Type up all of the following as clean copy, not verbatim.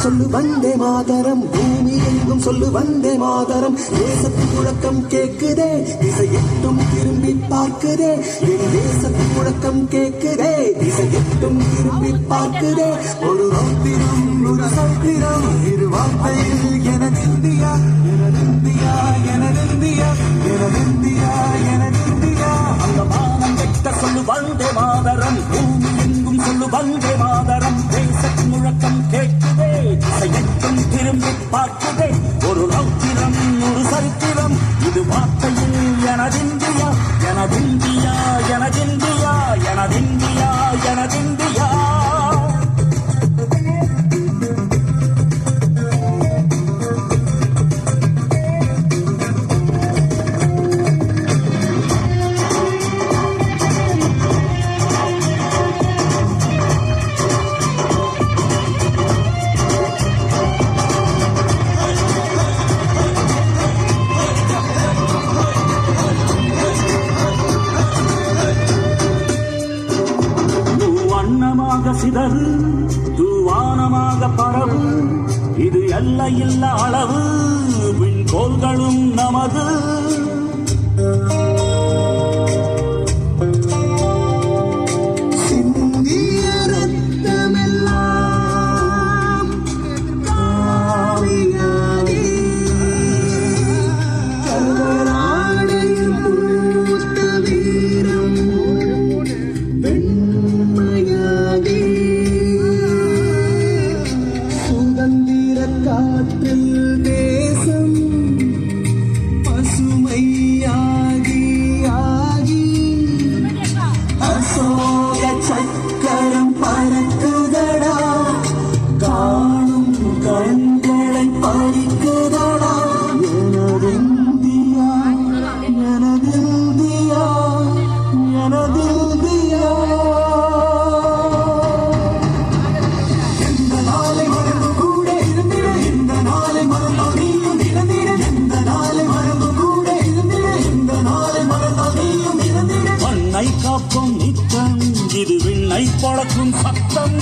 சொல்லு வந்தே மாதரம், பூமி எங்கும் சொல்லு வந்தே மாதரம். தேசத்து முழக்கம் கேட்குதே, திசை எட்டும் திரும்பி பார்க்குதே. என் தேசத்து முழக்கம் கேட்குதே, திசை எட்டும் திரும்பி பார்க்குதே. ஒரு ரௌத்திரம் ஒரு சத்திரம், இரு வார்த்தையில் எனதிந்தியா எனதிந்தியா எனதிந்தியா எனதிந்தியா எனதிந்தியா. அந்த மானம் வெட்ட சொல்லு வந்தே மாதரம், பூமி எங்கும் சொல்லு வந்தே மாதரம். தேசத்து முழக்கம் கேட்குதே, திசையெட்டும் திரும்பி பார்க்குதே. ஒரு ரௌத்திரம் ஒரு சரித்திரம், இது வார்த்தையில் எனதிந்தியா எனதிந்தியா எனதிந்தியா எனதிந்தியா எனதிந்தியா. சிதறு தூவானமாக பரவு, இது எல்லையில்ல அளவு, விண்கோள்களும் நமது. சக்கரம் பறக்குதடா, காணும் கண்களை பறிக்குதடா. எனதிந்தியா எனதிந்தியா எனதிந்தியா. எந்த நாளை மறந்து கூட இருந்திட, இந்த நாளை மறந்தோ நீயும் இறந்திட. எந்த நாளை மறந்து கூட இருந்திட, இந்த நாளை மறந்தோ நீயும் இறந்திட. மண்ணை காப்போம் நித்தம், இது விண்ணை பொழக்கும் சத்தம்.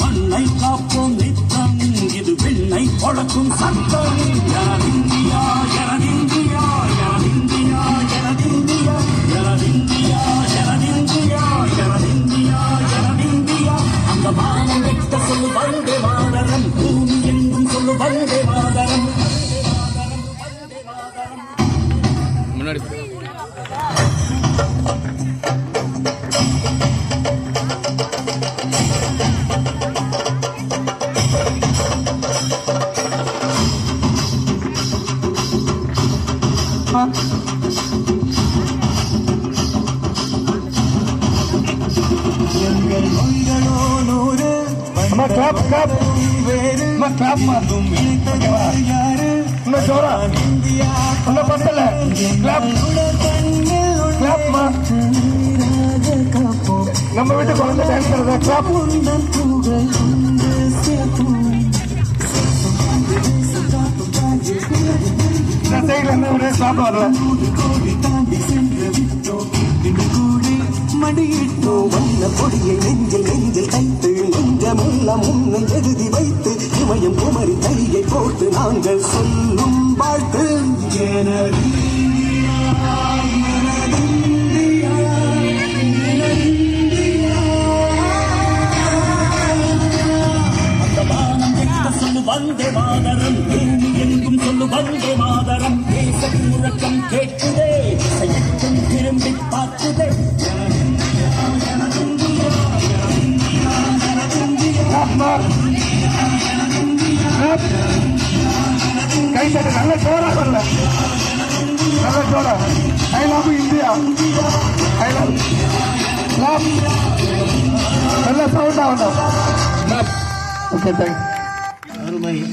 மண்ணை காப்போம் நித்தம், இது விண்ணை பொழக்கும் சத்தம். எனதிந்தியா எனதிந்தியா எனதிந்தியா எனதிந்தியா எனதிந்தியா எனதிந்தியா எனதிந்தியா எனதிந்தியா. அந்த மானம் வெட்ட சொல்லு வந்தே மாதரம், பூமி எங்கும் சொல்லு வந்தே மாதரம். முன்னாடி எங்கள் நோய்களோ நூறு, வேறு மதும் யாரு. இந்தியா நம்ம வீட்டு குழந்தை டான்ஸ் பண்ணுறதா கிளாப். புகழ் கொண்டு சேர்ப்போம். இந்த சைடுல இருந்து ஒரே ஸ்டாப் வரல. கோடி தாண்டி சென்று விட்டோம், இன்று கூடி மடியிட்டோம். வண்ண பொடியை நெஞ்சில் நெஞ்சில் தைத்து, நெஞ்சமெல்லாம் முன்னை எழுதி வைத்து, இமயம் குமரி கையை போட்டு நாங்கள் சொல்லும் வாழ்த்து. வந்தே மாதரம், பூமி எங்கும் சொல்லு வந்தே மாதரம். தேசத்து முழக்கம் கேட்குதே, திசையெட்டும் திரும்பி பார்க்குதே. கை தட்டு நல்ல ஜோரா வரல, நல்ல ஜோரா. I love India, I love நல்ல சவுண்டா வந்தோம். Okay thanks.